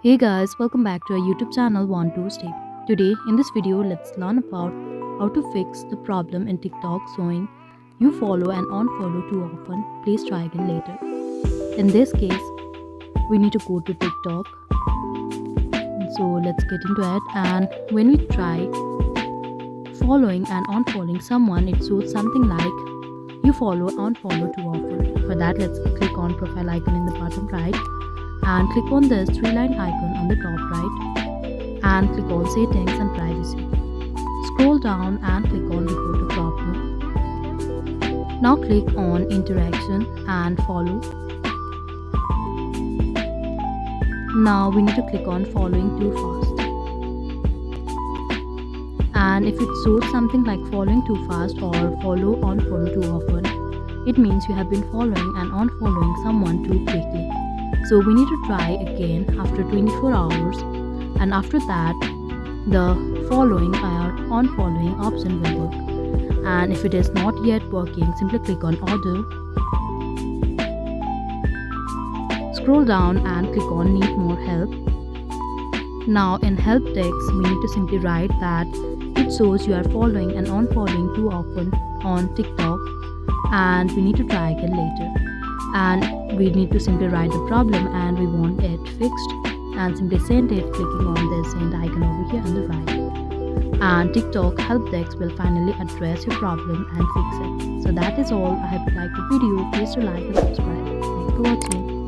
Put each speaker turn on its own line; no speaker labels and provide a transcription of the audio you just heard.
Hey guys, welcome back to our YouTube channel One Two Step. Today in this video, let's learn about how to fix the problem in TikTok showing you follow and unfollow too often. Please try again later. In this case, we need to go to TikTok. So let's get into it. And when we try following and unfollowing someone, it shows something like you follow and unfollow too often. For that, let's click on profile icon in the bottom right and click on this three-line icon on the top right and click on settings and privacy. Scroll down and click on report a problem. Now click on interaction and follow. Now we need to click on following too fast. And if it shows something like following too fast or follow unfollow too often, it means you have been following and unfollowing someone too quickly. So we need to try again after 24 hours, and after that the following or unfollowing option will work. And if it is not yet working, simply click on order. Scroll down and click on need more help. Now in help text we need to simply write that it shows you are following and unfollowing too often on TikTok and we need to try again later. And we need to simply write the problem and we want it fixed, and simply send it clicking on the send icon over here on the right. And TikTok help desk will finally address your problem and fix it. So that is all. I hope you liked the video. Please do like and subscribe. Thanks for watching.